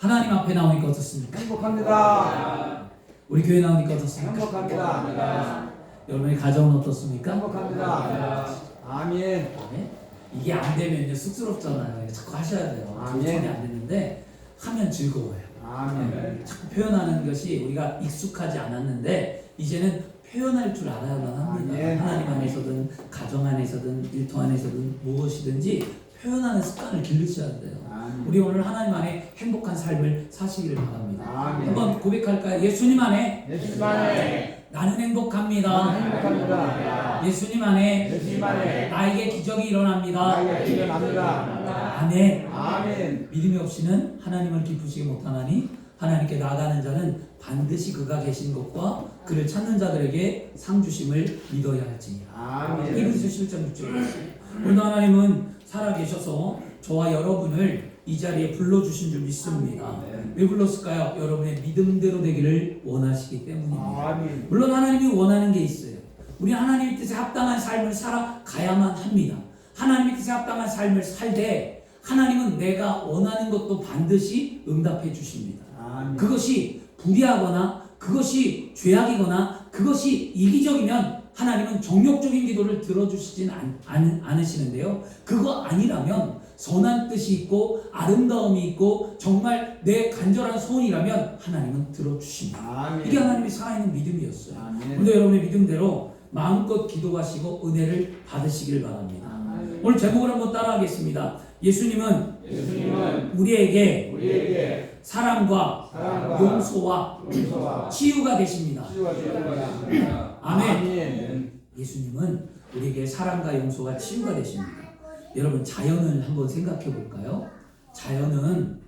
하나님 앞에 나오니까 어떻습니까? 행복합니다. 우리 교회 나오니까 어떻습니까? 행복합니다. 여러분의 가정은 어떻습니까? 행복합니다. 아멘. 네? 이게 안 되면요 쑥스럽잖아요. 자꾸 하셔야 돼요. 아멘. 전이 안 되는데 하면 즐거워요. 아멘. 자꾸 표현하는 것이 우리가 익숙하지 않았는데 이제는 표현할 줄 알아야만 합니다. 아멘. 하나님 안에서든 가정 안에서든 일터 안에서든 무엇이든지 표현하는 습관을 기르셔야 돼요. 아멘. 우리 오늘 하나님 안에 행복한 삶을 사시기를 바랍니다. 아멘. 한번 고백할까요? 예수님 안에 예수님 안에 나는 행복합니다. 행복합니다. 예수님 안에 예수님 안에 나에게 기적이 일어납니다. 나에게 일어납니다. 아멘. 아멘. 믿음이 없이는 하나님을 기쁘시게 못하나니 하나님께 나아가는 자는 반드시 그가 계신 것과 그를 찾는 자들에게 상 주심을 믿어야 할지니라. 아멘. 이브리서 11장 6절에 있어요. 오늘 하나님은 살아계셔서 저와 여러분을 이 자리에 불러주신 줄 믿습니다. 왜 불렀을까요? 여러분의 믿음대로 되기를 원하시기 때문입니다. 아멘. 물론 하나님이 원하는 게 있어요. 우리 하나님의 뜻에 합당한 삶을 살아가야만 합니다. 하나님의 뜻에 합당한 삶을 살 때 하나님은 내가 원하는 것도 반드시 응답해 주십니다. 아멘. 그것이 불의하거나 그것이 죄악이거나 그것이 이기적이면 하나님은 정욕적인 기도를 들어주시진 않으시는데요. 그거 아니라면 선한 뜻이 있고 아름다움이 있고 정말 내 간절한 소원이라면 하나님은 들어주십니다. 아멘. 이게 하나님의 살아있는 믿음이었어요. 아멘. 오늘 여러분의 믿음대로 마음껏 기도하시고 은혜를 받으시길 바랍니다. 아멘. 오늘 제목을 한번 따라하겠습니다. 예수님은 예수님은 우리에게 사랑과 사랑과 용서와 용서와 치유가 되십니다. 치유가 되십니다. 아멘. 아멘. 예수님은 우리에게 사랑과 용서와 치유가 되십니다. 여러분 자연을 한번 생각해 볼까요? 자연은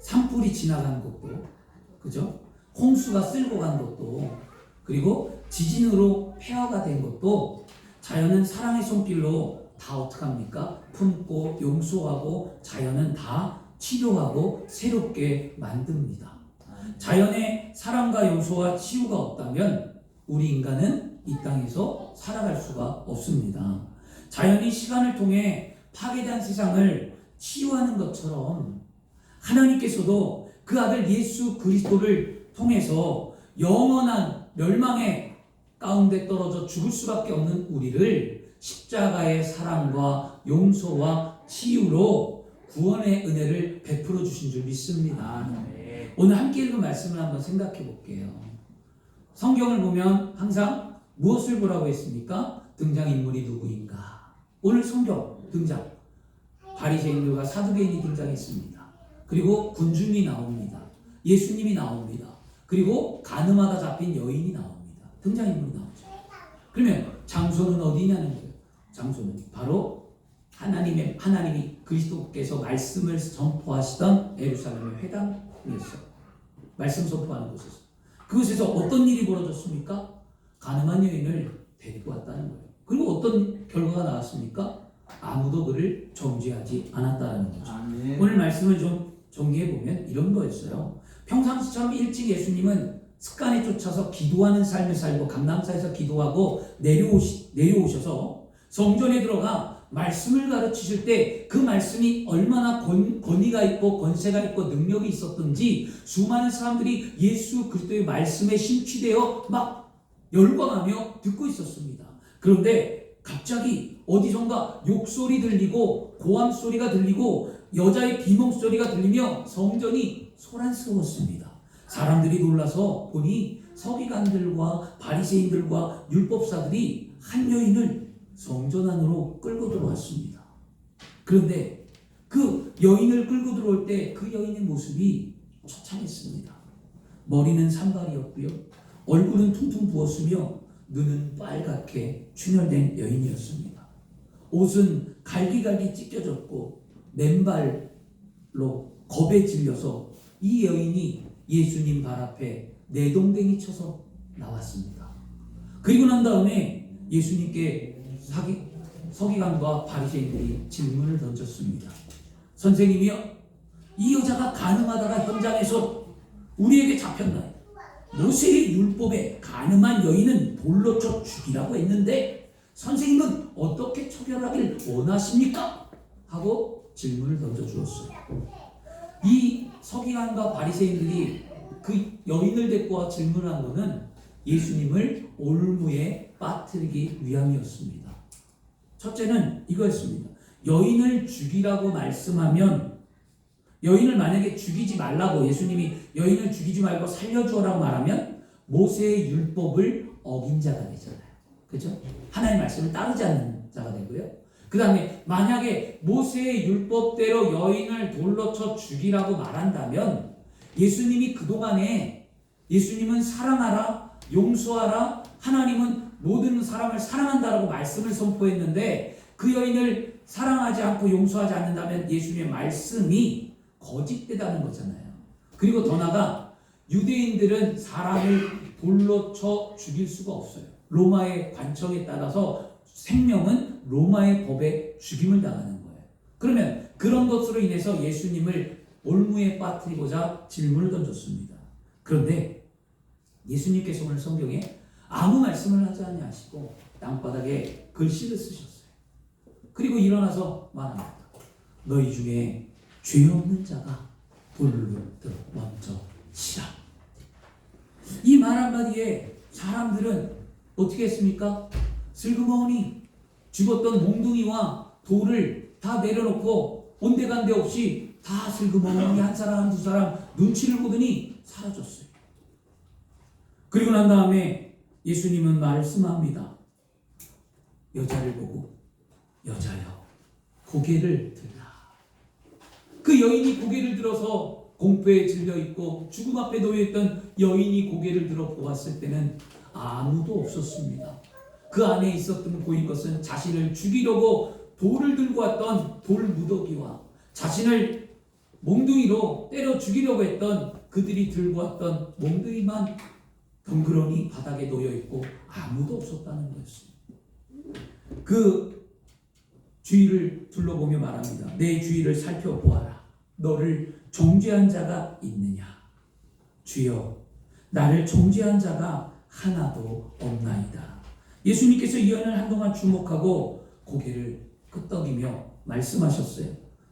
산불이 지나간 것도, 그죠? 홍수가 쓸고 간 것도, 그리고 지진으로 폐허가 된 것도 자연은 사랑의 손길로 다 어떡합니까? 품고 용서하고 자연은 다 치료하고 새롭게 만듭니다. 자연의 사랑과 용서와 치유가 없다면 우리 인간은 이 땅에서 살아갈 수가 없습니다. 자연이 시간을 통해 파괴된 세상을 치유하는 것처럼 하나님께서도 그 아들 예수 그리스도를 통해서 영원한 멸망의 가운데 떨어져 죽을 수밖에 없는 우리를 십자가의 사랑과 용서와 치유로 구원의 은혜를 베풀어 주신 줄 믿습니다. 오늘 함께 읽은 말씀을 한번 생각해 볼게요. 성경을 보면 항상 무엇을 보라고 했습니까? 등장인물이 누구인가? 오늘 성경 등장. 바리새인들과 사두개인이 등장했습니다. 그리고 군중이 나옵니다. 예수님이 나옵니다. 그리고 간음하다 잡힌 여인이 나옵니다. 등장인물이 나오죠. 그러면 장소는 어디냐는 거예요. 장소는 바로 하나님이 그리스도께서 말씀을 선포하시던 예루살렘의 회당이었어요. 말씀 선포하는 곳에서. 그곳에서 어떤 일이 벌어졌습니까? 가늠한 여인을 데리고 왔다는 거예요. 그리고 어떤 결과가 나왔습니까? 아무도 그를 정죄하지 않았다는 거죠. 아멘. 오늘 말씀을 좀 정리해 보면 이런 거였어요. 평상시처럼 일찍 예수님은 습관에 쫓아서 기도하는 삶을 살고 감람사에서 기도하고 내려오셔서 성전에 들어가 말씀을 가르치실 때 그 말씀이 얼마나 권위가 있고 권세가 있고 능력이 있었던지 수많은 사람들이 예수 그리스도의 말씀에 심취되어 막 열광하며 듣고 있었습니다. 그런데 갑자기 어디선가 욕소리 들리고 고함 소리가 들리고 여자의 비몽소리가 들리며 성전이 소란스러웠습니다. 사람들이 놀라서 보니 서기관들과 바리새인들과 율법사들이 한 여인을 성전 안으로 끌고 들어왔습니다. 그런데 그 여인을 끌고 들어올 때 그 여인의 모습이 처참했습니다. 머리는 산발이었고요. 얼굴은 퉁퉁 부었으며 눈은 빨갛게 충혈된 여인이었습니다. 옷은 갈기갈기 찢겨졌고 맨발로 겁에 질려서 이 여인이 예수님 발 앞에 내동댕이 쳐서 나왔습니다. 그리고 난 다음에 예수님께 서기관과 바리새인들이 질문을 던졌습니다. 선생님이요, 이 여자가 간음하다가 현장에서 우리에게 잡혔나요? 모세의 율법에 간음한 여인은 돌로 쳐 죽이라고 했는데 선생님은 어떻게 처벌하길 원하십니까? 하고 질문을 던져주었어요. 이 서기관과 바리새인들이 그 여인을 데리고 와 질문한 것은 예수님을 올무에 빠뜨리기 위함이었습니다. 첫째는 이거였습니다. 여인을 죽이라고 말씀하면, 여인을 만약에 죽이지 말라고, 예수님이 여인을 죽이지 말고 살려주라고 말하면 모세의 율법을 어긴 자가 되잖아요. 그죠? 하나님의 말씀을 따르지 않는 자가 되고요. 그 다음에 만약에 모세의 율법대로 여인을 돌로 쳐 죽이라고 말한다면 예수님이 그동안에 예수님은 사랑하라, 용서하라, 하나님은 모든 사람을 사랑한다라고 말씀을 선포했는데 그 여인을 사랑하지 않고 용서하지 않는다면 예수님의 말씀이 거짓되다는 거잖아요. 그리고 더 나아가 유대인들은 사람을 돌로 쳐 죽일 수가 없어요. 로마의 관청에 따라서 생명은 로마의 법에 죽임을 당하는 거예요. 그러면 그런 것으로 인해서 예수님을 올무에 빠뜨리고자 질문을 던졌습니다. 그런데 예수님께서 오늘 성경에 아무 말씀을 하지 아니하시고 땅바닥에 글씨를 쓰셨어요. 그리고 일어나서 말합니다. 너희 중에 죄 없는 자가 돌로 먼저 치라. 이 말 한마디에 사람들은 어떻게 했습니까? 슬그머니 죽었던 몽둥이와 돌을 다 내려놓고 온데간데 없이 다 슬그머니 한 사람 두 사람 눈치를 보더니 사라졌어요. 그리고 난 다음에 예수님은 말씀합니다. 여자를 보고 여자여 고개를 들라. 그 여인이 고개를 들어서 공포에 질려 있고 죽음 앞에 놓여 있던 여인이 고개를 들어 보았을 때는 아무도 없었습니다. 그 안에 있었던 보인 것은 자신을 죽이려고 돌을 들고 왔던 돌 무더기와 자신을 몽둥이로 때려 죽이려고 했던 그들이 들고 왔던 몽둥이만 덩그러니 바닥에 놓여 있고 아무도 없었다는 거였습니다. 그 주위를 둘러보며 말합니다. 내 주위를 살펴보아라. 너를 정죄한 자가 있느냐? 주여, 나를 정죄한 자가 하나도 없나이다. 예수님께서 이 여인을 한동안 주목하고 고개를 끄덕이며 말씀하셨어요.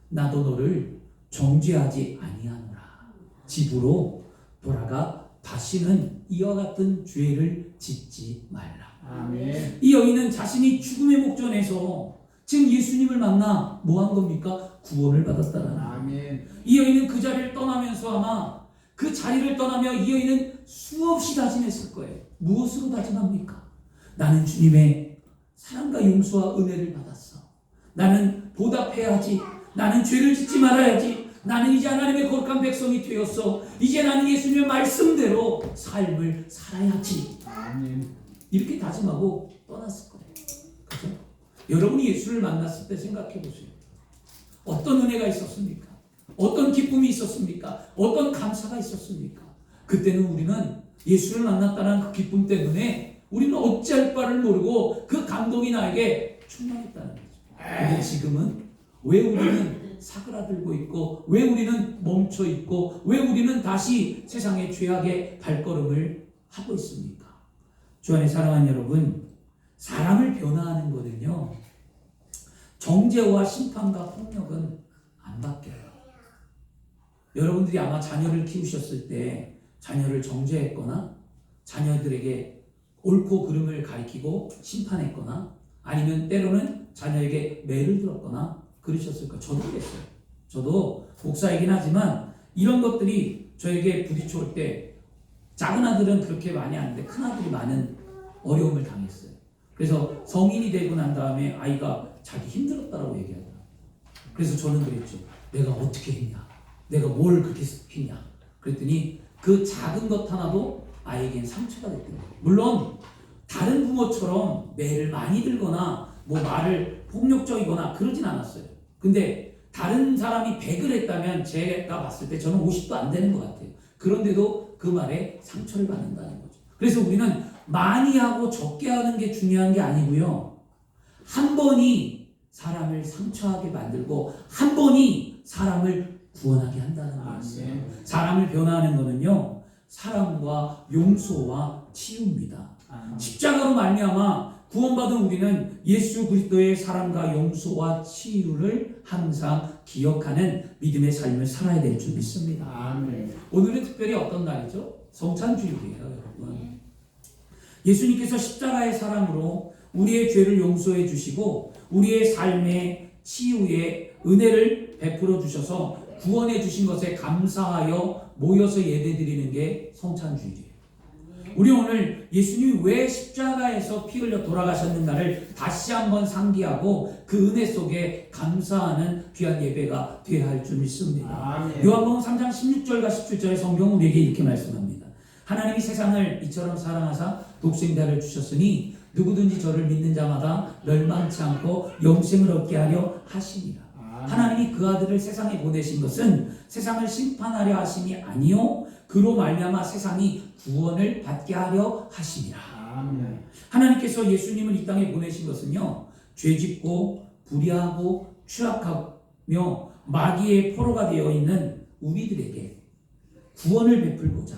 나도 너를 정죄하지 아니하노라. 집으로 돌아가 다시는 이와 같은 죄를 짓지 말라. 아멘. 이 여인은 자신이 죽음의 목전에서 지금 예수님을 만나 뭐 한 겁니까? 구원을 받았다는 거예요. 아멘. 이 여인은 그 자리를 떠나면서 아마 그 자리를 떠나며 이 여인은 수없이 다짐했을 거예요. 무엇으로 다짐합니까? 나는 주님의 사랑과 용서와 은혜를 받았어. 나는 보답해야지. 나는 죄를 짓지 말아야지. 나는 이제 하나님의 거룩한 백성이 되었어. 이제 나는 예수님의 말씀대로 삶을 살아야지. 아멘. 이렇게 다짐하고 떠났을 거예요. 그죠? 여러분이 예수를 만났을 때 생각해 보세요. 어떤 은혜가 있었습니까? 어떤 기쁨이 있었습니까? 어떤 감사가 있었습니까? 그때는 우리는 예수를 만났다는 그 기쁨 때문에 우리는 어찌할 바를 모르고 그 감동이 나에게 충만했다는 거죠. 근데 지금은 왜 우리는 사그라들고 있고, 왜 우리는 멈춰 있고, 왜 우리는 다시 세상의 죄악의 발걸음을 하고 있습니까? 주 안에 사랑하는 여러분, 사람을 변화하는 거는요, 정죄와 심판과 폭력은 안 바뀌어요. 여러분들이 아마 자녀를 키우셨을 때 자녀를 정죄했거나 자녀들에게 옳고 그름을 가리키고 심판했거나 아니면 때로는 자녀에게 매를 들었거나 그러셨을 거예요. 저도 그랬어요. 저도 목사이긴 하지만 이런 것들이 저에게 부딪혀올 때 작은 아들은 그렇게 많이 하는데 큰 아들이 많은 어려움을 당했어요. 그래서 성인이 되고 난 다음에 아이가 자기 힘들었다라고 얘기하더라고요. 그래서 저는 그랬죠. 내가 어떻게 했냐? 내가 뭘 그렇게 했냐? 그랬더니 그 작은 것 하나도 아이에겐 상처가 됐던 거예요. 물론 다른 부모처럼 매를 많이 들거나 뭐 말을 폭력적이거나 그러진 않았어요. 근데 다른 사람이 100을 했다면 제가 봤을 때 저는 50도 안 되는 것 같아요. 그런데도 그 말에 상처를 받는다는 거죠. 그래서 우리는 많이 하고 적게 하는 게 중요한 게 아니고요. 한 번이 사람을 상처하게 만들고 한 번이 사람을 구원하게 한다는 거였어요. 사람을 변화하는 거는요, 사랑과 용서와 치유입니다. 십자가로 말미암아 구원받은 우리는 예수 그리스도의 사랑과 용서와 치유를 항상 기억하는 믿음의 삶을 살아야 될 줄 믿습니다. 아멘. 오늘은 특별히 어떤 날이죠? 성찬주일이에요, 여러분. 예수님께서 십자가의 사랑으로 우리의 죄를 용서해 주시고 우리의 삶의 치유에 은혜를 베풀어 주셔서 구원해 주신 것에 감사하여 모여서 예배드리는 게 성찬주일이에요. 우리 오늘 예수님이 왜 십자가에서 피 흘려 돌아가셨는가를 다시 한번 상기하고 그 은혜 속에 감사하는 귀한 예배가 되어야 할 줄 믿습니다. 아멘. 요한복음 3장 16절과 17절의 성경은 우리에게 이렇게 말씀합니다. 하나님이 세상을 이처럼 사랑하사 독생자를 주셨으니 누구든지 저를 믿는 자마다 멸망치 않고 영생을 얻게 하려 하시니라. 하나님이 그 아들을 세상에 보내신 것은 세상을 심판하려 하심이 아니요 그로 말미암아 세상이 구원을 받게 하려 하심이라. 아멘. 하나님께서 예수님을 이 땅에 보내신 것은요 죄짓고 불의하고 추악하며 마귀의 포로가 되어 있는 우리들에게 구원을 베풀고자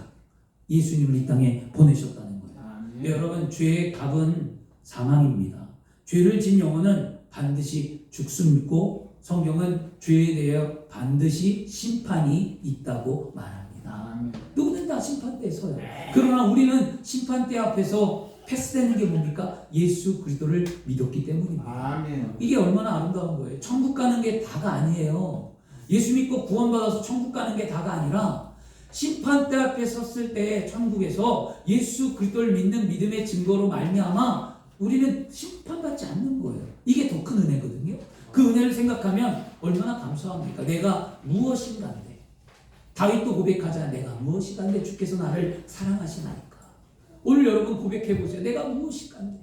예수님을 이 땅에 보내셨다는 거예요. 아멘. 여러분, 죄의 값은 사망입니다. 죄를 진 영혼은 반드시 죽습니고 성경은 죄에 대해 반드시 심판이 있다고 말합니다. 아멘. 누구든 다 심판대에 서요. 그러나 우리는 심판대 앞에서 패스되는 게 뭡니까? 예수 그리스도를 믿었기 때문입니다. 아멘. 이게 얼마나 아름다운 거예요. 천국 가는 게 다가 아니에요. 예수 믿고 구원받아서 천국 가는 게 다가 아니라 심판대 앞에 섰을 때 천국에서 예수 그리스도를 믿는 믿음의 증거로 말미암아 우리는 심판받지 않는 거예요. 이게 더 큰 은혜거든요. 그 은혜를 생각하면 얼마나 감사합니까? 내가 무엇인가인데 다윗도 고백하잖아요. 내가 무엇인가인데 주께서 나를 사랑하시나이까. 오늘 여러분 고백해보세요. 내가 무엇인가인데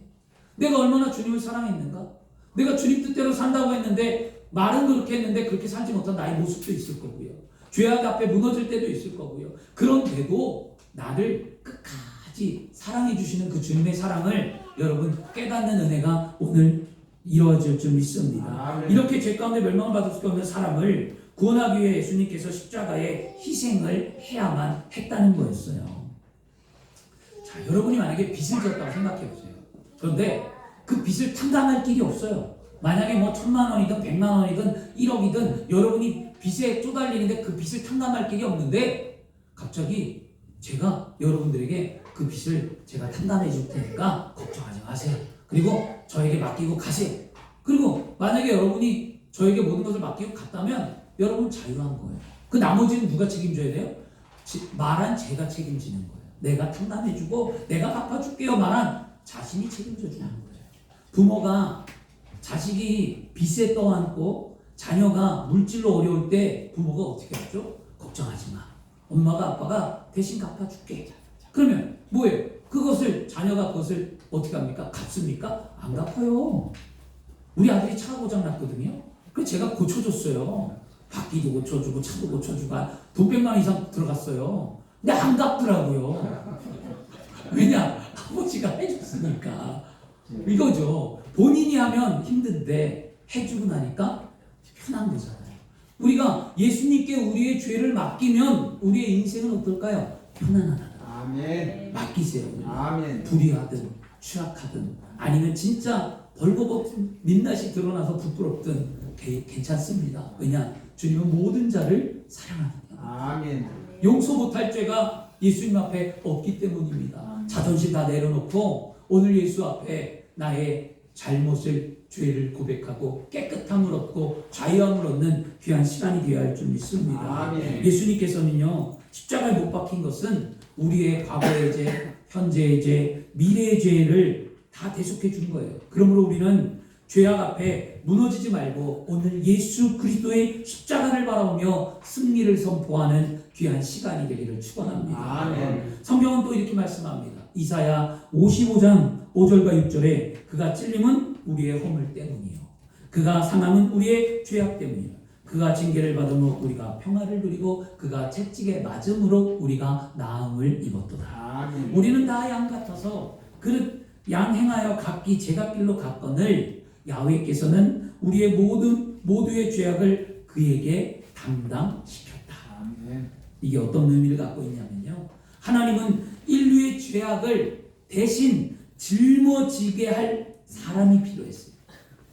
내가 얼마나 주님을 사랑했는가? 내가 주님 뜻대로 산다고 했는데 말은 그렇게 했는데 그렇게 살지 못한 나의 모습도 있을 거고요. 죄악 앞에 무너질 때도 있을 거고요. 그런데도 나를 끝까지 사랑해 주시는 그 주님의 사랑을 여러분 깨닫는 은혜가 오늘 이루어질 줄 믿습니다. 아멘. 이렇게 죄 가운데 멸망을 받을 수 없는 사람을 구원하기 위해 예수님께서 십자가에 희생을 해야만 했다는 거였어요. 자, 여러분이 만약에 빚을 졌다고 생각해 보세요. 그런데 그 빚을 탕감할 길이 없어요. 만약에 뭐 1,000만 원이든 100만 원이든 1억이든 여러분이 빚에 쪼달리는데 그 빚을 탕감할 길이 없는데 갑자기 제가 여러분들에게 그 빚을 제가 탕감해 줄 테니까 걱정하지 마세요. 그리고 저에게 맡기고 가세요. 그리고 만약에 여러분이 저에게 모든 것을 맡기고 갔다면 여러분 자유한 거예요. 그 나머지는 누가 책임져야 돼요? 말한 제가 책임지는 거예요. 내가 탕감해주고 내가 갚아줄게요 말한 자신이 책임져 주는 거예요. 부모가 자식이 빚에 떠안고 자녀가 물질로 어려울 때 부모가 어떻게 하죠? 걱정하지 마. 엄마가 아빠가 대신 갚아줄게. 그러면 뭐예요? 자녀가 그것을 어떻게 합니까? 갚습니까? 안 갚아요. 우리 아들이 차가 고장 났거든요. 그래서 제가 고쳐줬어요. 바퀴도 고쳐주고 차도 고쳐주고 돈 100만 원 이상 들어갔어요. 근데 안 갚더라고요. 왜냐? 아버지가 해줬으니까. 이거죠. 본인이 하면 힘든데 해주고 나니까 편한 거잖아요. 우리가 예수님께 우리의 죄를 맡기면 우리의 인생은 어떨까요? 편안하다. 아멘. 맡기세요. 아멘. 불의하든 추악하든 아니면 진짜 벌거벗은 민낯이 드러나서 부끄럽든 괜찮습니다. 왜냐? 주님은 모든 자를 사랑합니다. 아멘. 용서 못할 죄가 예수님 앞에 없기 때문입니다. 자존심 다 내려놓고 오늘 예수 앞에 나의 잘못을 죄를 고백하고 깨끗함을 얻고 자유함을 얻는 귀한 시간이 되어야 할 줄 믿습니다. 아멘. 예수님께서는요 십자가에 못 박힌 것은 우리의 과거의 죄, 현재의 죄, 미래의 죄를 다 대속해 준 거예요. 그러므로 우리는 죄악 앞에 무너지지 말고 오늘 예수 그리스도의 십자가를 바라보며 승리를 선포하는 귀한 시간이 되기를 축원합니다. 아멘. 성경은 또 이렇게 말씀합니다. 이사야 55장 5절과 6절에 그가 찔림은 우리의 허물 때문이요 그가 상함은 우리의 죄악 때문이요 그가 징계를 받음으로 우리가 평화를 누리고 그가 채찍에 맞음으로 우리가 나음을 입었도다. 아멘. 우리는 다 양 같아서 그릇 양 행하여 각기 제갓길로 갔거늘 야훼께서는 우리의 모두의 죄악을 그에게 담당시켰다. 아멘. 이게 어떤 의미를 갖고 있냐면요. 하나님은 인류의 죄악을 대신 짊어지게 할 사람이 필요했어요.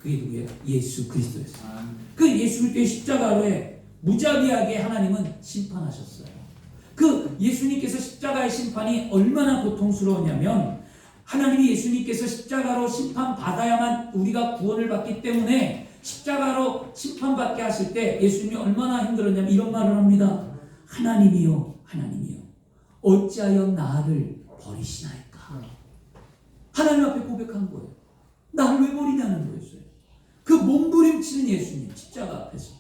그게 누구예요? 예수 그리스도였어요. 아멘. 그 예수 그리스도의 십자가로에 무자비하게 하나님은 심판하셨어요. 그 예수님께서 십자가의 심판이 얼마나 고통스러웠냐면 하나님이 예수님께서 십자가로 심판받아야만 우리가 구원을 받기 때문에 십자가로 심판받게 하실 때 예수님이 얼마나 힘들었냐면 이런 말을 합니다. 하나님이요 하나님이요 어찌하여 나를 버리시나이까. 하나님 앞에 고백한 거예요. 나를 왜 버리냐는 거였어요. 그 몸부림치는 예수님 십자가 앞에서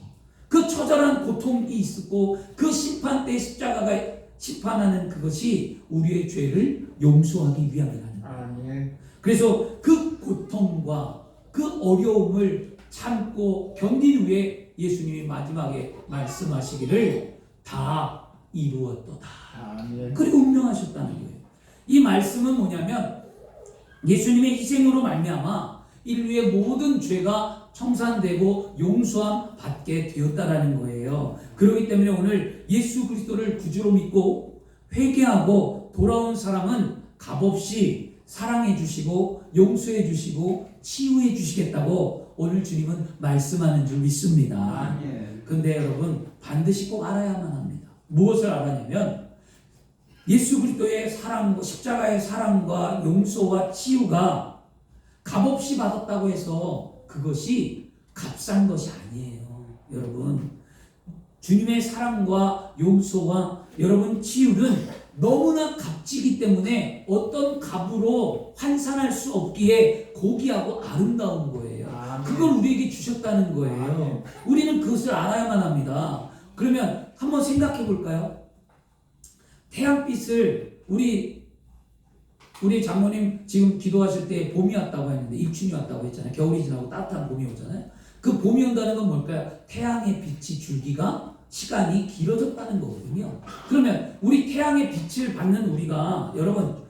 그 처절한 고통이 있었고 그 심판 때 십자가가 심판하는 그것이 우리의 죄를 용서하기 위함이라는 거예요. 아멘. 그래서 그 고통과 그 어려움을 참고 견딘 후에 예수님이 마지막에 말씀하시기를 다 이루었도다. 아멘. 그리고 운명하셨다는 거예요. 이 말씀은 뭐냐면 예수님의 희생으로 말미암아 인류의 모든 죄가 청산되고 용서함 받게 되었다라는 거예요. 그렇기 때문에 오늘 예수 그리스도를 구주로 믿고 회개하고 돌아온 사람은 값없이 사랑해 주시고 용서해 주시고 치유해 주시겠다고 오늘 주님은 말씀하는 줄 믿습니다. 아멘. 근데 여러분 반드시 꼭 알아야만 합니다. 무엇을 알아냐면 예수 그리스도의 사랑, 십자가의 사랑과 용서와 치유가 값없이 받았다고 해서 그것이 값싼 것이 아니에요. 여러분 주님의 사랑과 용서와 여러분 치유는 너무나 값지기 때문에 어떤 값으로 환산할 수 없기에 고귀하고 아름다운 거예요. 아멘. 그걸 우리에게 주셨다는 거예요. 아멘. 우리는 그것을 알아야만 합니다. 그러면 한번 생각해 볼까요? 태양빛을 우리 장모님 지금 기도하실 때 봄이 왔다고 했는데 입춘이 왔다고 했잖아요. 겨울이 지나고 따뜻한 봄이 오잖아요. 그 봄이 온다는 건 뭘까요? 태양의 빛이 줄기가 시간이 길어졌다는 거거든요. 그러면 우리 태양의 빛을 받는 우리가 여러분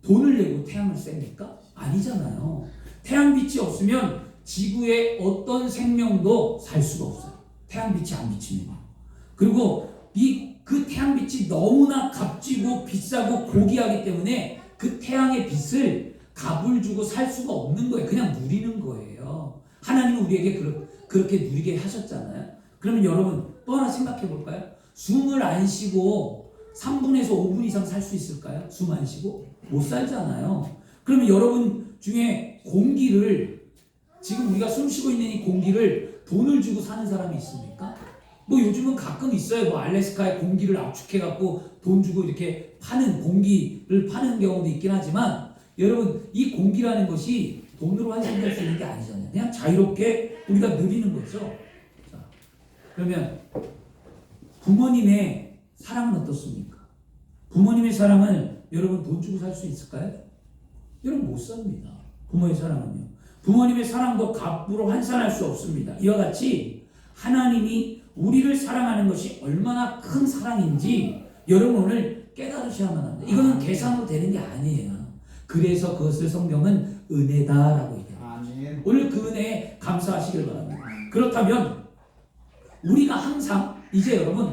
돈을 내고 태양을 쐰니까? 아니잖아요. 태양빛이 없으면 지구의 어떤 생명도 살 수가 없어요. 태양빛이 안 비치면. 그리고 그 태양빛이 너무나 값지고 비싸고 고귀하기 때문에 그 태양의 빛을 값을 주고 살 수가 없는 거예요. 그냥 누리는 거예요. 하나님은 우리에게 그렇게 누리게 하셨잖아요. 그러면 여러분 또 하나 생각해 볼까요? 숨을 안 쉬고 3분에서 5분 이상 살 수 있을까요? 숨 안 쉬고? 못 살잖아요. 그러면 여러분 중에 공기를 지금 우리가 숨 쉬고 있는 이 공기를 돈을 주고 사는 사람이 있습니까? 뭐 요즘은 가끔 있어요. 뭐 알래스카에 공기를 압축해갖고 돈 주고 이렇게 파는 공기를 파는 경우도 있긴 하지만 여러분 이 공기라는 것이 돈으로 환산될 수 있는 게 아니잖아요. 그냥 자유롭게 우리가 누리는 거죠. 자, 그러면 부모님의 사랑은 어떻습니까? 부모님의 사랑을 여러분 돈 주고 살 수 있을까요? 여러분 못 삽니다. 부모의 사랑은요. 부모님의 사랑도 값으로 환산할 수 없습니다. 이와 같이 하나님이 우리를 사랑하는 것이 얼마나 큰 사랑인지 여러분 오늘 깨달으셔야만 합니다. 이거는 계산으로 되는 게 아니에요. 그래서 그것을 성경은 은혜다라고 얘기해요. 아멘. 오늘 그 은혜에 감사하시길 바랍니다. 그렇다면 우리가 항상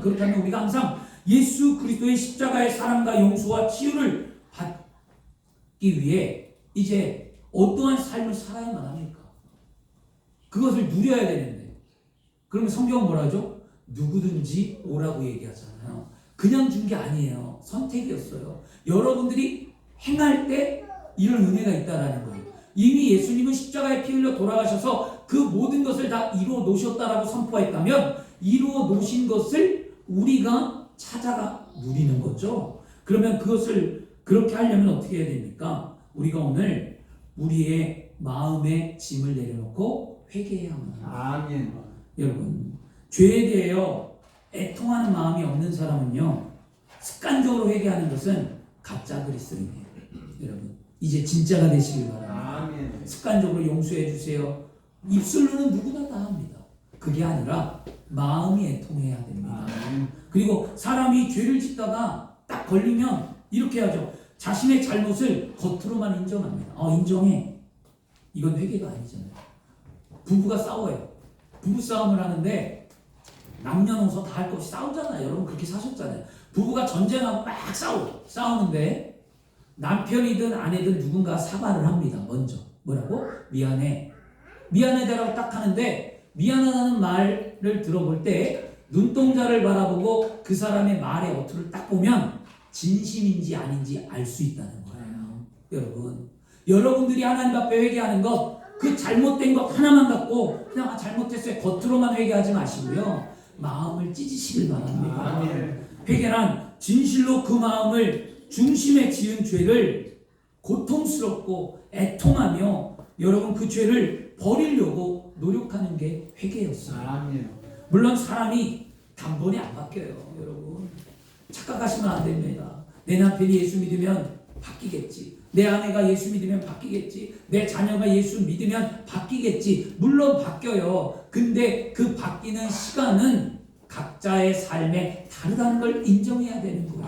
그렇다면 우리가 항상 예수 그리스도의 십자가의 사랑과 용서와 치유를 받기 위해 이제 어떠한 삶을 살아야만 합니까? 그것을 누려야 되는데 그러면 성경은 뭐라 하죠? 누구든지 오라고 얘기하잖아요. 그냥 준 게 아니에요. 선택이었어요. 여러분들이 행할 때 이런 은혜가 있다라는 거예요. 이미 예수님은 십자가에 피 흘려 돌아가셔서 그 모든 것을 다 이루어 놓으셨다라고 선포했다면 이루어 놓으신 것을 우리가 찾아가 누리는 거죠. 그러면 그것을 그렇게 하려면 어떻게 해야 됩니까? 우리가 오늘 우리의 마음의 짐을 내려놓고 회개해야만 합니다. 아멘. 여러분 죄에 대하여 애통하는 마음이 없는 사람은요 습관적으로 회개하는 것은 가짜 그리스도인이에요. 여러분 이제 진짜가 되시길 바랍니다. 아멘. 습관적으로 용서해 주세요. 입술로는 누구나 다 합니다. 그게 아니라 마음이 애통해야 됩니다. 아멘. 그리고 사람이 죄를 짓다가 딱 걸리면 이렇게 하죠. 자신의 잘못을 겉으로만 인정합니다. 인정해. 이건 회개가 아니잖아요. 부부가 싸워요. 부부싸움을 하는데 남녀노소 다 할 것 없이 싸우잖아요. 여러분 그렇게 사셨잖아요. 부부가 전쟁하고 막 싸우는데 남편이든 아내든 누군가 사과를 합니다. 먼저 뭐라고? 미안해. 미안하다라고 딱 하는데 미안하다는 말을 들어볼 때 눈동자를 바라보고 그 사람의 말의 어투를 딱 보면 진심인지 아닌지 알 수 있다는 거예요. 여러분들이 하나님 앞에 회개하는 것, 그 잘못된 것 하나만 갖고 그냥 잘못했어요 겉으로만 회개하지 마시고요, 마음을 찢으시길 바랍니다. 회개란 진실로 그 마음을 중심에 지은 죄를 고통스럽고 애통하며 여러분 그 죄를 버리려고 노력하는 게 회개였어요. 물론 사람이 단번에 안 바뀌어요. 여러분 착각하시면 안 됩니다. 내 남편이 예수 믿으면 바뀌겠지, 내 아내가 예수 믿으면 바뀌겠지, 내 자녀가 예수 믿으면 바뀌겠지. 물론 바뀌어요. 근데 그 바뀌는 시간은 각자의 삶에 다르다는 걸 인정해야 되는 거예요.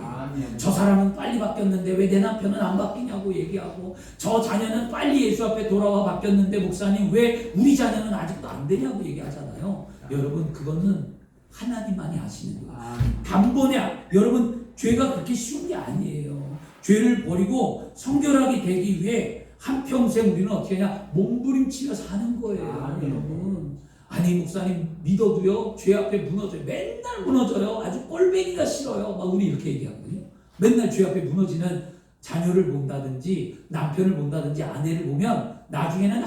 저 사람은 빨리 바뀌었는데 왜 내 남편은 안 바뀌냐고 얘기하고, 저 자녀는 빨리 예수 앞에 돌아와 바뀌었는데 목사님 왜 우리 자녀는 아직도 안 되냐고 얘기하잖아요. 여러분 그거는 하나님만이 아시는 거예요. 단번에 여러분 죄가 그렇게 쉬운 게 아니에요. 죄를 버리고 성결하게 되기 위해 한평생 우리는 어떻게 하냐, 몸부림치며 사는 거예요. 여러분 아니 목사님 믿어도요 죄 앞에 무너져요. 맨날 무너져요. 아주 꼴배기가 싫어요. 막 우리 이렇게 얘기하거든요. 맨날 죄 앞에 무너지는 자녀를 본다든지 남편을 본다든지 아내를 보면 나중에는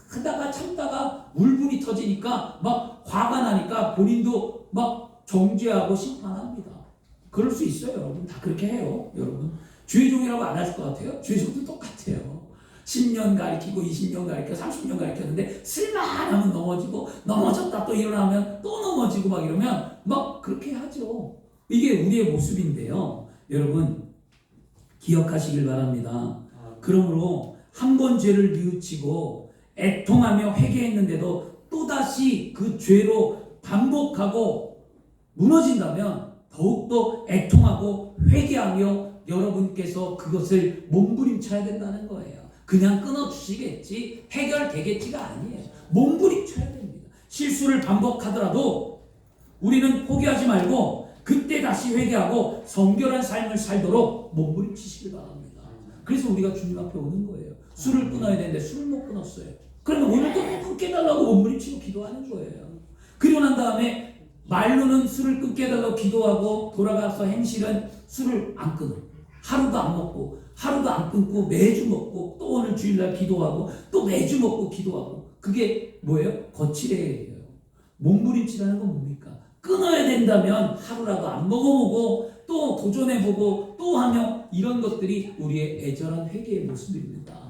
하다가 참다가 울분이 터지니까 막 화가 나니까 본인도 막 정죄하고 심판합니다. 그럴 수 있어요. 여러분 다 그렇게 해요. 여러분 죄종이라고 안 하실 것 같아요? 죄종도 똑같아요. 10년 가르치고 20년 가르치고 30년 가르쳤는데 쓸만하면 넘어지고, 넘어졌다 또 일어나면 또 넘어지고 막 이러면 막 그렇게 하죠. 이게 우리의 모습인데요. 여러분 기억하시길 바랍니다. 그러므로 한 번 죄를 뉘우치고 애통하며 회개했는데도 또다시 그 죄로 반복하고 무너진다면 더욱더 애통하고 회개하며 여러분께서 그것을 몸부림쳐야 된다는 거예요. 그냥 끊어주시겠지 해결되겠지가 아니에요. 몸부림쳐야 됩니다. 실수를 반복하더라도 우리는 포기하지 말고 그때 다시 회개하고 성결한 삶을 살도록 몸부림치시길 바랍니다. 그래서 우리가 주님 앞에 오는 거예요. 술을 끊어야 되는데 술을 못 끊었어요. 그러면 오늘도 끊게 해달라고 몸부림치고 기도하는 거예요. 그리고 난 다음에 말로는 술을 끊게 해달라고 기도하고 돌아가서 행실은 술을 안 끊어. 하루도 안 먹고 하루도 안 끊고 매주 먹고 또 오늘 주일날 기도하고 또 매주 먹고 기도하고. 그게 뭐예요? 거칠애예요. 몸부림치라는 건 뭡니까? 끊어야 된다면 하루라도 안 먹어보고 또 도전해보고 또 하며, 이런 것들이 우리의 애절한 회개의 모습입니다.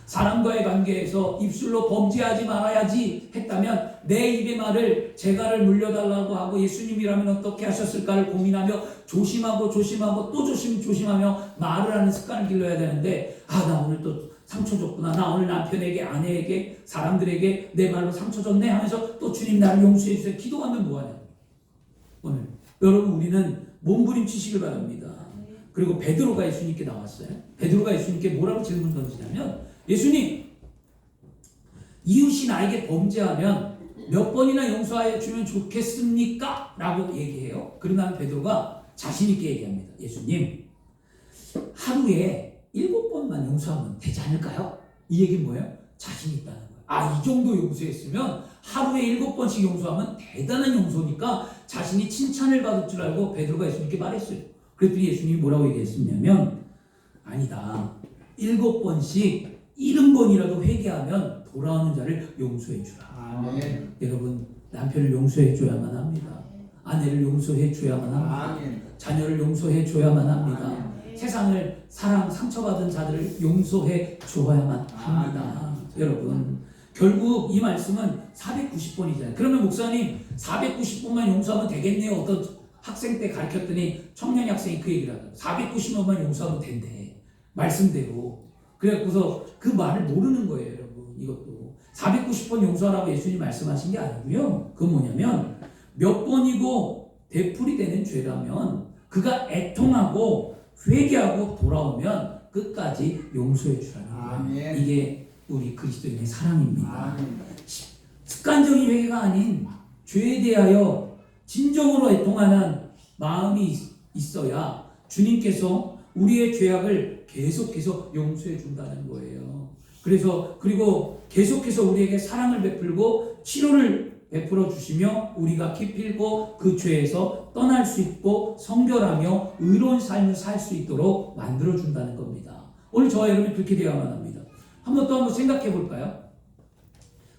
사람과의 관계에서 입술로 범죄하지 말아야지 했다면 내 입의 말을 재갈을 물려달라고 하고 예수님이라면 어떻게 하셨을까를 고민하며 조심하고 또 조심하며 말을 하는 습관을 길러야 되는데, 나 오늘 또 상처 줬구나, 나 오늘 남편에게 아내에게 사람들에게 내 말로 상처 줬네 하면서 또 주님 나를 용서해 주세요 기도하면 뭐하냐. 오늘 여러분 우리는 몸부림치시길 바랍니다. 그리고 베드로가 예수님께 나왔어요. 베드로가 예수님께 뭐라고 질문 던지냐면, 예수님 이웃이 나에게 범죄하면 몇 번이나 용서하여 주면 좋겠습니까? 라고 얘기해요. 그러나 베드로가 자신 있게 얘기합니다. 예수님 하루에 7번만 용서하면 되지 않을까요? 이 얘기는 뭐예요? 자신 있다는 거예요. 이 정도 용서했으면 하루에 7번씩 용서하면 대단한 용서니까 자신이 칭찬을 받을 줄 알고 베드로가 예수님께 말했어요. 그랬더니 예수님이 뭐라고 얘기했냐면, 아니다, 7번씩 70번이라도 회개하면 돌아오는 자를 용서해 주라. 여러분 남편을 용서해 줘야만 합니다. 아내를 용서해 줘야만 합니다. 자녀를 용서해 줘야만 합니다. 세상을 상처받은 자들을 용서해 줘야만 합니다. 여러분 결국 이 말씀은 490번이잖아요. 그러면 목사님 490번만 용서하면 되겠네요. 어떤 학생 때 가르쳤더니 청년 학생이 그 얘기를 하더라고요. 490번만 용서하면 된대. 말씀대로. 그래서 그 말을 모르는 거예요, 여러분. 이것도 490번 용서하라고 예수님이 말씀하신 게 아니고요. 그건 뭐냐면 몇 번이고 되풀이 되는 죄라면 그가 애통하고 회개하고 돌아오면 끝까지 용서해 주라는 거예요. 이게 우리 그리스도인의 사랑입니다. 습관적인 회개가 아닌 죄에 대하여 진정으로 애통하는 마음이 있어야 주님께서 우리의 죄악을 계속해서 용서해 준다는 거예요. 그리고 계속해서 우리에게 사랑을 베풀고 치료를 베풀어 주시며 우리가 기필고 그 죄에서 떠날 수 있고 성결하며 의로운 삶을 살 수 있도록 만들어 준다는 겁니다. 오늘 저와 여러분이 그렇게 되어야만 합니다. 한번 생각해 볼까요?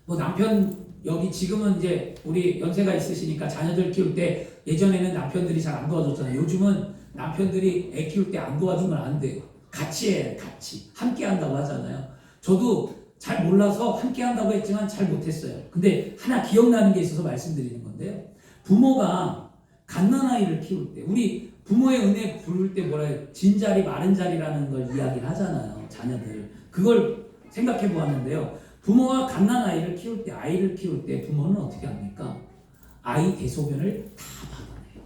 뭐 남편 여기 지금은 이제 우리 연세가 있으시니까 자녀들 키울 때 예전에는 남편들이 잘 안 도와줬잖아요. 요즘은 남편들이 애 키울 때 안 도와주면 안 돼요. 같이 해요. 같이 함께 한다고 하잖아요. 저도 잘 몰라서 함께 한다고 했지만 잘 못했어요. 근데 하나 기억나는 게 있어서 말씀드리는 건데요. 부모가 갓난아이를 키울 때 우리 부모의 은혜 부를 때 뭐라 해요? 진자리 마른 자리라는 걸 이야기를 하잖아요. 자녀들 그걸 생각해 보았는데요. 부모가 갓난아이를 키울 때 아이를 키울 때 부모는 어떻게 합니까? 아이 대소변을 다 받아내요.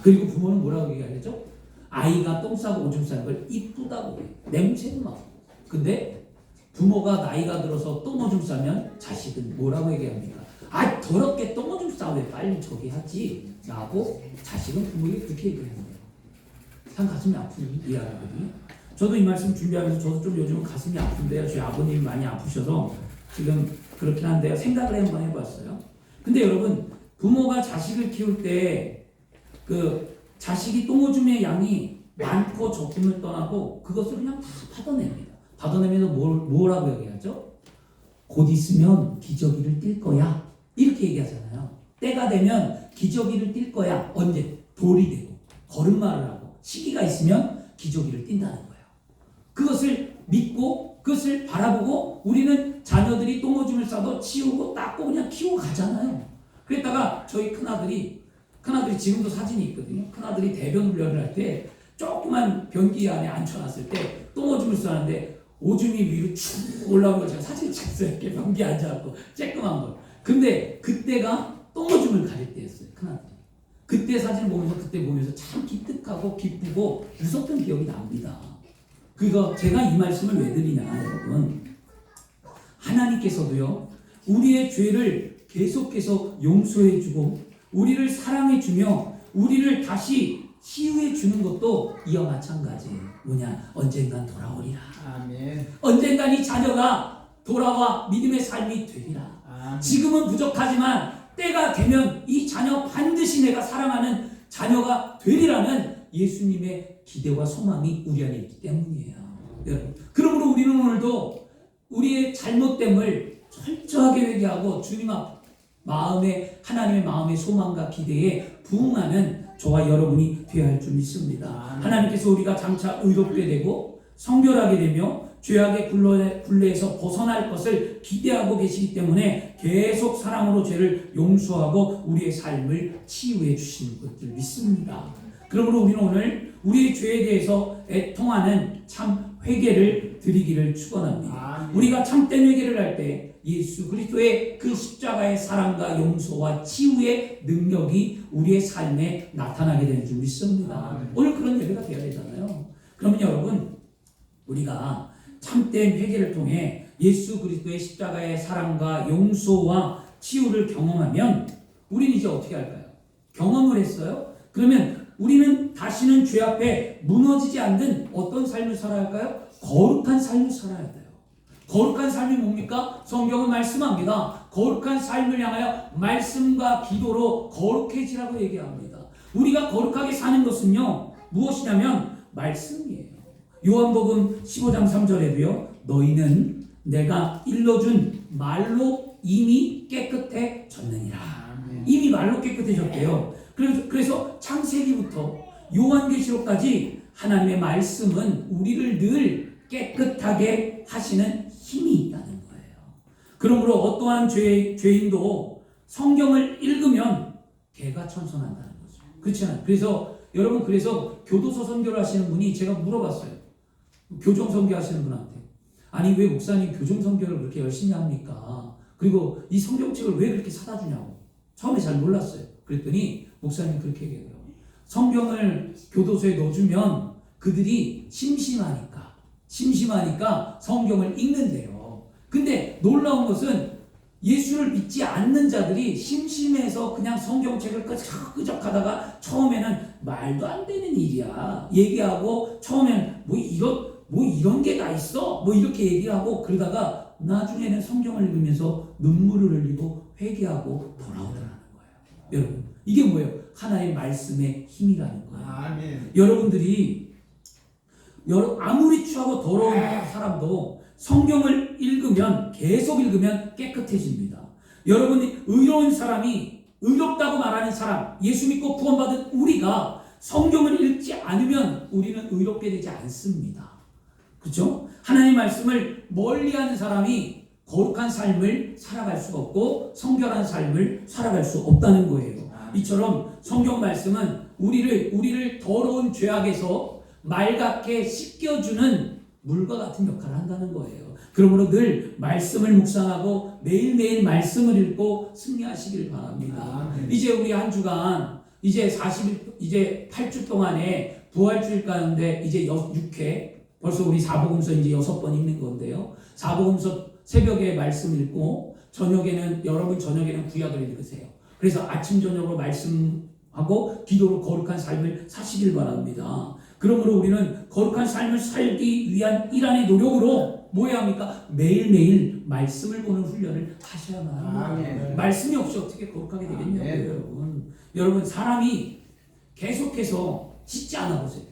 그리고 부모는 뭐라고 얘기하죠? 아이가 똥 싸고 오줌 싸는 걸 이쁘다고 해요. 냄새도 나고. 근데 부모가 나이가 들어서 똥 오줌 싸면 자식은 뭐라고 얘기합니까? 아 더럽게 똥 오줌 싸 왜 빨리 저기 하지? 라고 자식은 부모에게 그렇게 얘기하는 거예요. 참 가슴이 아픈 이야기거든요. 저도 이 말씀 준비하면서 저도 좀 요즘은 가슴이 아픈데요. 저희 아버님이 많이 아프셔서 지금 그렇긴 한데요. 생각을 한번 해봤어요. 근데 여러분 부모가 자식을 키울 때 그 자식이 똥오줌의 양이 많고 적음을 떠나고 그것을 그냥 다 받아냅니다. 받아내면서 뭐라고 얘기하죠? 곧 있으면 기저귀를 띨 거야. 이렇게 얘기하잖아요. 때가 되면 기저귀를 띨 거야. 언제? 돌이 되고 걸음마를 하고 시기가 있으면 기저귀를 띈다는 거예요. 그것을 믿고 그것을 바라보고 우리는 자녀들이 똥오줌을 싸도 치우고 닦고 그냥 키우고 가잖아요. 그랬다가 저희 큰아들이 지금도 사진이 있거든요. 큰아들이 대변 훈련을 할 때 조그만 변기 안에 앉혀놨을 때 똥오줌을 싸는데 오줌이 위로 쭉 올라오는 걸 제가 사진을 찍었어요. 이렇게 변기에 앉아갖고 쬐끄만 걸. 근데 그때가 똥오줌을 가릴 때였어요. 큰아들이. 그때 사진을 보면서 참 기특하고 기쁘고 웃었던 기억이 납니다. 그래서 제가 이 말씀을 왜 드리냐 여러분. 하나님께서도요. 우리의 죄를 계속해서 용서해주고 우리를 사랑해주며 우리를 다시 치유해주는 것도 이와 마찬가지예요. 뭐냐? 언젠간 돌아오리라. 아멘. 언젠간 이 자녀가 돌아와 믿음의 삶이 되리라. 아멘. 지금은 부족하지만 때가 되면 이 자녀 반드시 내가 사랑하는 자녀가 되리라는 예수님의 기대와 소망이 우리 안에 있기 때문이에요. 여러분, 그러므로 우리는 오늘도 우리의 잘못됨을 철저하게 회개하고 주님 앞 하나님의 마음의 소망과 기대에 부응하는 저와 여러분이 되어야 할 줄 믿습니다. 하나님께서 우리가 장차 의롭게 되고 성결하게 되며 죄악의 굴레에서 벗어날 것을 기대하고 계시기 때문에 계속 사랑으로 죄를 용서하고 우리의 삶을 치유해 주시는 것을 믿습니다. 그러므로 우리는 오늘 우리의 죄에 대해서 애통하는 참 회개를 드리기를 축원합니다. 우리가 참된 회개를 할 때 예수 그리스도의 그 십자가의 사랑과 용서와 치유의 능력이 우리의 삶에 나타나게 되는 줄 믿습니다. 오늘 그런 예배가 되어야 되잖아요. 그러면 여러분 우리가 참된 회개를 통해 예수 그리스도의 십자가의 사랑과 용서와 치유를 경험하면 우리는 이제 어떻게 할까요? 경험을 했어요? 그러면 우리는 다시는 죄 앞에 무너지지 않는 어떤 삶을 살아야 할까요? 거룩한 삶을 살아야 돼요. 거룩한 삶이 뭡니까? 성경은 말씀합니다. 거룩한 삶을 향하여 말씀과 기도로 거룩해지라고 얘기합니다. 우리가 거룩하게 사는 것은요 무엇이냐면 말씀이에요. 요한복음 15장 3절에도요 너희는 내가 일러준 말로 이미 깨끗해졌느니라. 이미 말로 깨끗해졌대요. 그래서 창세기부터 요한계시록까지 하나님의 말씀은 우리를 늘 깨끗하게 하시는 힘이 있다는 거예요. 그러므로 어떠한 죄인도 성경을 읽으면 개가 천선한다는 거죠. 그렇지 않아요? 그래서 여러분 교도소 선교를 하시는 분이 제가 물어봤어요. 교정 선교 하시는 분한테 아니 왜 목사님 교정 선교를 그렇게 열심히 합니까? 그리고 이 성경책을 왜 그렇게 사다 주냐고 처음에 잘 몰랐어요. 그랬더니 목사님 그렇게 얘기해요. 성경을 교도소에 넣어주면 그들이 심심하니까 성경을 읽는데요. 근데 놀라운 것은 예수를 믿지 않는 자들이 심심해서 그냥 성경책을 끄적끄적 하다가 처음에는 말도 안 되는 일이야 얘기하고 처음에는 뭐 뭐 이런 게 다 있어? 뭐 이렇게 얘기하고 그러다가 나중에는 성경을 읽으면서 눈물을 흘리고 회개하고 돌아오더라는 거예요. 여러분, 이게 뭐예요? 하나의 말씀의 힘이라는 거예요. 아멘. 여러분들이 아무리 추하고 더러운 사람도 성경을 읽으면, 계속 읽으면 깨끗해집니다. 여러분이 의로운 사람이, 의롭다고 말하는 사람, 예수 믿고 구원받은 우리가 성경을 읽지 않으면 우리는 의롭게 되지 않습니다. 그렇죠? 하나님의 말씀을 멀리하는 사람이 거룩한 삶을 살아갈 수가 없고 성결한 삶을 살아갈 수 없다는 거예요. 이처럼 성경 말씀은 우리를 더러운 죄악에서 맑게 씻겨주는 물과 같은 역할을 한다는 거예요. 그러므로 늘 말씀을 묵상하고 매일매일 말씀을 읽고 승리하시길 바랍니다. 이제 우리 한 주간 이제 8주 동안에 부활주일 가운데 이제 6회, 벌써 우리 사복음서 이제 6번 읽는 건데요. 사복음서 새벽에 말씀 읽고 여러분 저녁에는 구약을 읽으세요. 그래서 아침 저녁으로 말씀하고 기도로 거룩한 삶을 사시길 바랍니다. 그러므로 우리는 거룩한 삶을 살기 위한 일환의 노력으로 뭐 해야 합니까? 매일매일 말씀을 보는 훈련을 하셔야만 합니다. 말씀이 없이 어떻게 거룩하게 되겠냐고요, 여러분. 여러분, 사람이 계속해서 씻지 않아 보세요.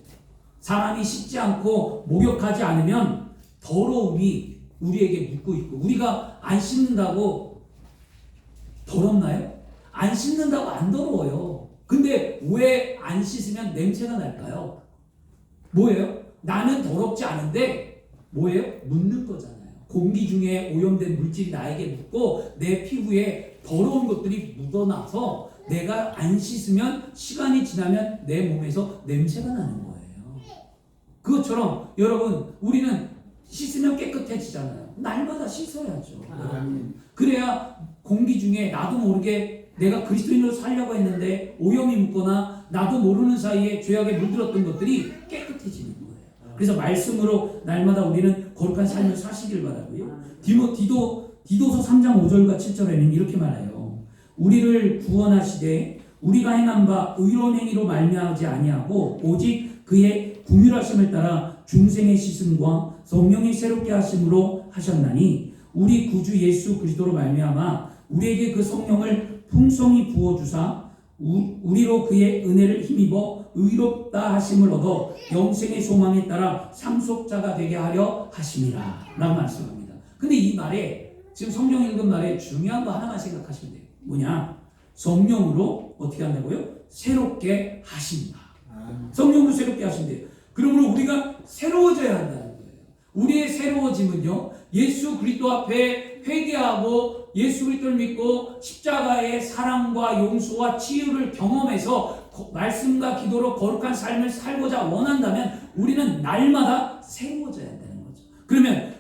사람이 씻지 않고 목욕하지 않으면 더러움이 우리에게 묻고 있고, 우리가 안 씻는다고 더럽나요? 안 씻는다고 안 더러워요. 근데 왜 안 씻으면 냄새가 날까요? 뭐예요? 나는 더럽지 않은데 뭐예요? 묻는 거잖아요. 공기 중에 오염된 물질이 나에게 묻고 내 피부에 더러운 것들이 묻어나서 내가 안 씻으면 시간이 지나면 내 몸에서 냄새가 나는 거예요. 그것처럼 여러분, 우리는 씻으면 깨끗해지잖아요. 날마다 씻어야죠. 그래야 공기 중에 나도 모르게 내가 그리스도인으로 살려고 했는데 오염이 묻거나 나도 모르는 사이에 죄악에 물들었던 것들이 깨끗해지는 거예요. 그래서 말씀으로 날마다 우리는 거룩한 삶을 사시길 바라고요. 디도서 3장 5절과 7절에는 이렇게 말해요. 우리를 구원하시되 우리가 행한 바 의로운 행위로 말미암지 아니하고 오직 그의 긍휼하심을 따라 중생의 씻음과 성령의 새롭게 하심으로 하셨나니 우리 구주 예수 그리스도로 말미암아 우리에게 그 성령을 풍성히 부어주사 우리로 그의 은혜를 힘입어 의롭다 하심을 얻어 영생의 소망에 따라 상속자가 되게 하려 하심이라 라고 말씀합니다. 근데 이 말에, 지금 성경 읽은 말에 중요한 거 하나만 생각하시면 돼요. 뭐냐? 성령으로 어떻게 한다고요? 새롭게 하신다. 성령으로 새롭게 하신대요. 그러므로 우리가 새로워져야 한다는 거예요. 우리의 새로워짐은요, 예수 그리스도 앞에 회개하고 예수 그리스도를 믿고 십자가의 사랑과 용서와 치유를 경험해서 말씀과 기도로 거룩한 삶을 살고자 원한다면 우리는 날마다 새로워져야 한다는 거죠. 그러면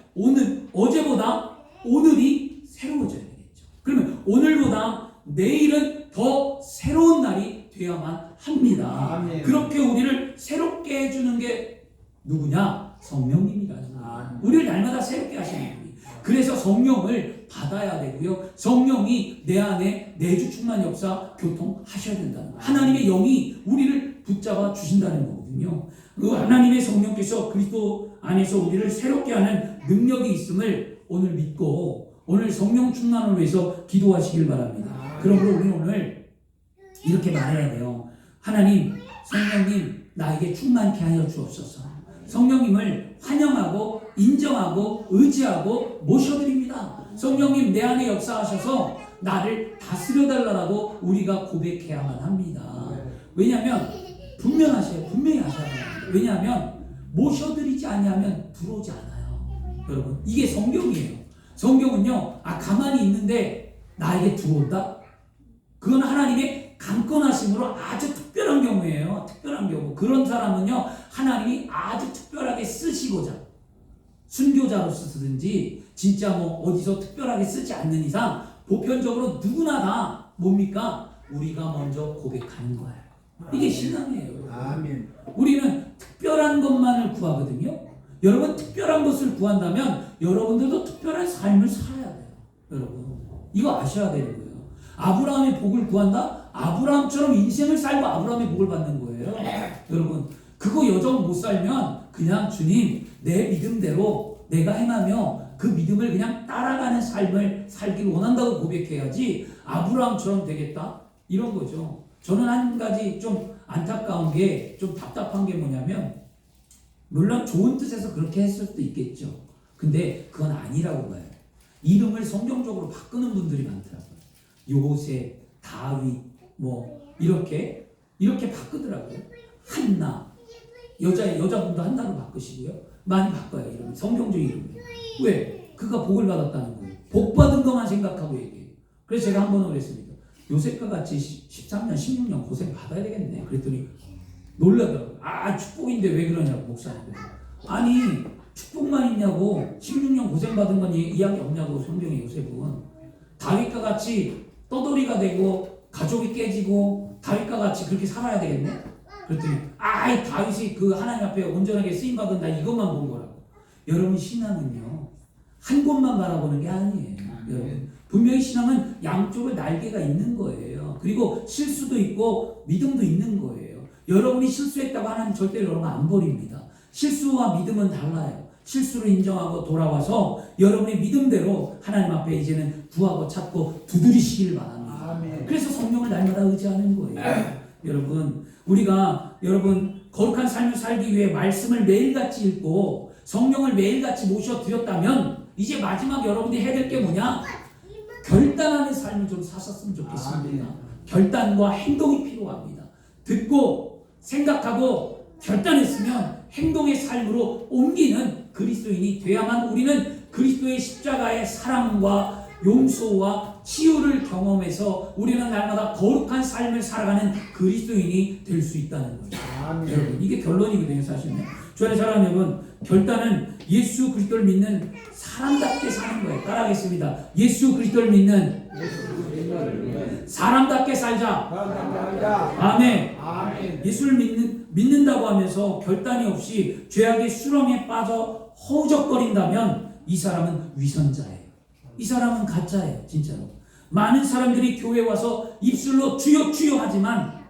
어제보다 오늘이 새로워져야 되겠죠. 그러면 오늘보다 내일은 더 새로운 날이 되어야만 합니다. 아멘. 그렇게 우리를 새롭게 해주는 게 누구냐? 성령님이라는 거예요. 우리를 날마다 새롭게 하시는 분이. 그래서 성령을 받아야 되고요. 성령이 내 안에 내주 충만 역사 교통하셔야 된다는 거예요. 하나님의 영이 우리를 붙잡아 주신다는 거거든요. 그 하나님의 성령께서 그리스도 안에서 우리를 새롭게 하는 능력이 있음을 오늘 믿고 오늘 성령 충만을 위해서 기도하시길 바랍니다. 그러므로 우리는 오늘 이렇게 말해야 돼요. 하나님, 성령님 나에게 충만케 하여 주옵소서. 성령님을 환영하고 인정하고 의지하고 모셔드립니다. 성령님 내 안에 역사하셔서 나를 다스려달라고 우리가 고백해야만 합니다. 왜냐하면 분명히 하셔야 합니다. 왜냐하면 모셔드리지 아니하면 들어오지 않아요. 여러분, 이게 성경이에요. 성경은요, 가만히 있는데 나에게 들어온다? 그건 하나님의 강권하심으로 아주 특별한 경우예요. 특별한 경우. 그런 사람은요, 하나님이 아주 특별하게 쓰시고자, 순교자로 쓰든지 진짜 어디서 특별하게 쓰지 않는 이상 보편적으로 누구나 다 뭡니까? 우리가 먼저 고백하는 거예요. 이게 신앙이에요. 아멘. 우리는 특별한 것만을 구하거든요. 여러분, 특별한 것을 구한다면 여러분들도 특별한 삶을 살아야 돼요. 여러분, 이거 아셔야 되는 거예요. 아브라함의 복을 구한다? 아브라함처럼 인생을 살고 아브라함의 복을 받는 거예요. 여러분, 그거 여정 못 살면 그냥 주님, 내 믿음대로 내가 행하며 그 믿음을 그냥 따라가는 삶을 살기를 원한다고 고백해야지 아브라함처럼 되겠다? 이런 거죠. 저는 한 가지 좀 안타까운 게, 좀 답답한 게 뭐냐면, 물론 좋은 뜻에서 그렇게 했을 수도 있겠죠. 근데 그건 아니라고 봐요. 이름을 성경적으로 바꾸는 분들이 많더라고요. 요셉, 다윗, 이렇게 바꾸더라고요. 한나, 여자분도 한나로 바꾸시고요. 많이 바꿔요, 이름. 성경적 이름. 왜? 그가 복을 받았다는 거예요. 복 받은 것만 생각하고 얘기해요. 그래서 제가 한 번은 그랬습니다. 요셉과 같이 13년, 16년 고생 받아야 되겠네. 그랬더니 놀라더라고요. 축복인데 왜 그러냐고, 목사님. 아니, 축복만 있냐고, 16년 고생 받은 건 이야기 없냐고, 성경의 요셉은. 다윗과 같이 떠돌이가 되고, 가족이 깨지고, 다윗과 같이 그렇게 살아야 되겠네? 그랬더니, 다윗이 그 하나님 앞에 온전하게 쓰임받은다, 이것만 본 거라고. 여러분, 신앙은요, 한 곳만 바라보는 게 아니에요. 여러분, 분명히 신앙은 양쪽을 날개가 있는 거예요. 그리고 실수도 있고 믿음도 있는 거예요. 여러분이 실수했다고 하나님 절대로 여러분 안 버립니다. 실수와 믿음은 달라요. 실수를 인정하고 돌아와서 여러분의 믿음대로 하나님 앞에 이제는 구하고 찾고 두드리시길 바랍니다. 아멘. 그래서 성령을 날마다 의지하는 거예요. 여러분, 우리가 거룩한 삶을 살기 위해 말씀을 매일같이 읽고 성령을 매일같이 모셔드렸다면 이제 마지막 여러분이 해야 될 게 뭐냐? 결단하는 삶을 좀 사셨으면 좋겠습니다. 결단과 행동이 필요합니다. 듣고 생각하고 결단했으면 행동의 삶으로 옮기는 그리스도인이 돼야만 우리는 그리스도의 십자가의 사랑과 용서와 치유를 경험해서 우리는 날마다 거룩한 삶을 살아가는 그리스도인이 될 수 있다는 거죠. 여러분, 이게 결론이거든요, 사실은. 주안의 사랑하는 여러분, 결단은 예수 그리스도를 믿는 사람답게 사는 거예요. 따라하겠습니다. 예수 그리스도를 믿는 사람답게 살자. 아멘. 예수를 믿는다고 하면서 결단이 없이 죄악의 수렁에 빠져 허우적거린다면 이 사람은 위선자예요. 이 사람은 가짜예요, 진짜로. 많은 사람들이 교회에 와서 입술로 주여 주여 하지만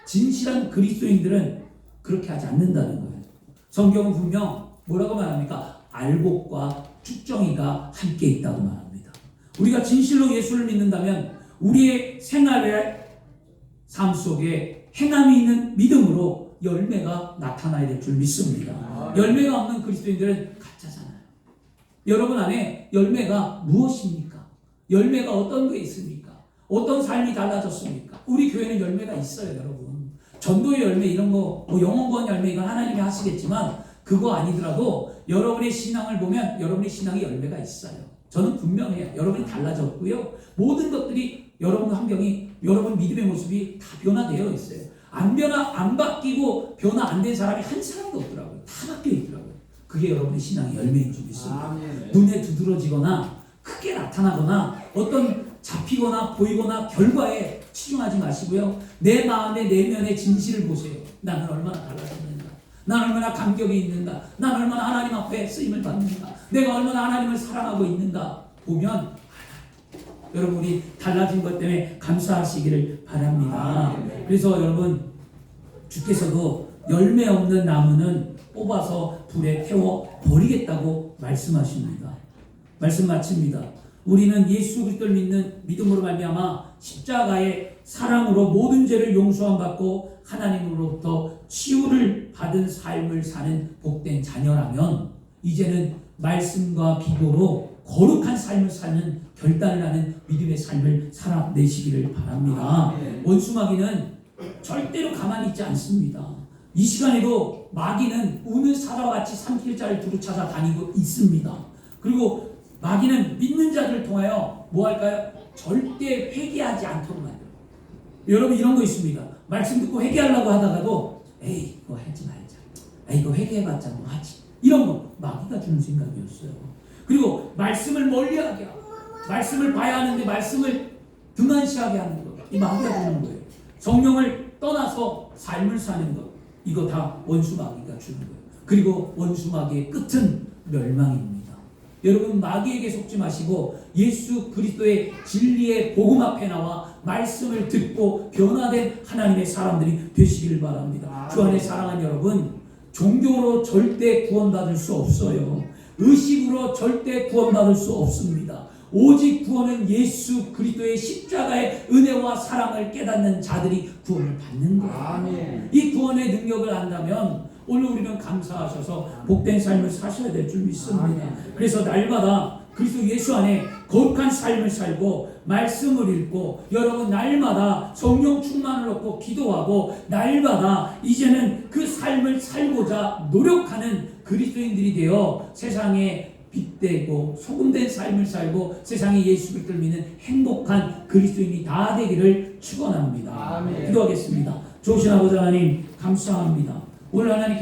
진실한 그리스도인들은 그렇게 하지 않는다는 거예요. 성경은 분명 뭐라고 말합니까? 알곡과 쭉정이가 함께 있다고 말합니다. 우리가 진실로 예수를 믿는다면 우리의 생활의 삶 속에 행함이 있는 믿음으로 열매가 나타나야 될 줄 믿습니다. 열매가 없는 그리스도인들은 가짜잖아요. 여러분 안에 열매가 무엇입니까? 열매가 어떤 게 있습니까? 어떤 삶이 달라졌습니까? 우리 교회는 열매가 있어요, 여러분. 전도의 열매 이런 거, 영혼구원 열매 이건 하나님이 하시겠지만 그거 아니더라도 여러분의 신앙을 보면 여러분의 신앙의 열매가 있어요. 저는 분명해요. 여러분이 달라졌고요. 모든 것들이 여러분 환경이 여러분 믿음의 모습이 다 변화되어 있어요. 안 바뀌고 변화 안 된 사람이 한 사람도 없더라고요. 다 바뀌어 있더라고요. 그게 여러분의 신앙의 열매인 줄 믿습니다. 눈에 두드러지거나 크게 나타나거나 어떤 잡히거나 보이거나 결과에 치중하지 마시고요. 내 마음의 내면의 진실을 보세요. 나는 얼마나 달라졌는가. 난 얼마나 감격이 있는가. 난 얼마나 하나님 앞에 쓰임을 받는가. 내가 얼마나 하나님을 사랑하고 있는가 보면 여러분 우리 달라진 것 때문에 감사하시기를 바랍니다. 그래서 여러분 주께서도 열매 없는 나무는 뽑아서 불에 태워 버리겠다고 말씀하십니다. 말씀 마칩니다. 우리는 예수 그리스도를 믿는 믿음으로 말미암아 십자가의 사랑으로 모든 죄를 용서함 받고 하나님으로부터 치유를 받은 삶을 사는 복된 자녀라면 이제는 말씀과 기도로 거룩한 삶을 사는 결단을 하는 믿음의 삶을 살아내시기를 바랍니다. 원수 마귀는 절대로 가만히 있지 않습니다. 이 시간에도 마귀는 우는 사자와 같이 산길자를 두루 찾아 다니고 있습니다. 그리고 마귀는 믿는 자들을 통하여 뭐 할까요? 절대 회개하지 않도록 만들어요. 여러분 이런 거 있습니다. 말씀 듣고 회개하려고 하다가도 에이 이거 하지 말자. 이거 회개해봤자 뭐 하지. 이런 거 마귀가 주는 생각이었어요. 그리고 말씀을 멀리하게 하고 말씀을 봐야 하는데 말씀을 등한시하게 하는 거. 이 마귀가 주는 거예요. 성령을 떠나서 삶을 사는 것. 이거 다 원수 마귀가 주는 거예요. 그리고 원수 마귀의 끝은 멸망입니다. 여러분 마귀에게 속지 마시고 예수 그리스도의 진리의 복음 앞에 나와 말씀을 듣고 변화된 하나님의 사람들이 되시기를 바랍니다. 주 안에 사랑하는 여러분, 종교로 절대 구원받을 수 없어요. 의식으로 절대 구원받을 수 없습니다. 오직 구원은 예수 그리스도의 십자가의 은혜와 사랑을 깨닫는 자들이 구원을 받는 거예요. 아멘. 이 구원의 능력을 안다면 오늘 우리는 감사하셔서 복된 삶을 사셔야 될 줄 믿습니다. 그래서 날마다 그리스도 예수 안에 거룩한 삶을 살고 말씀을 읽고 여러분 날마다 성령 충만을 얻고 기도하고 날마다 이제는 그 삶을 살고자 노력하는 그리스도인들이 되어 세상에 빛되고 소금된 삶을 살고 세상에 예수 그리스도를 믿는 행복한 그리스도인이 다 되기를 축원합니다. 아멘. 기도하겠습니다. 좋으신 아버지 하나님 감사합니다. 오늘 하나님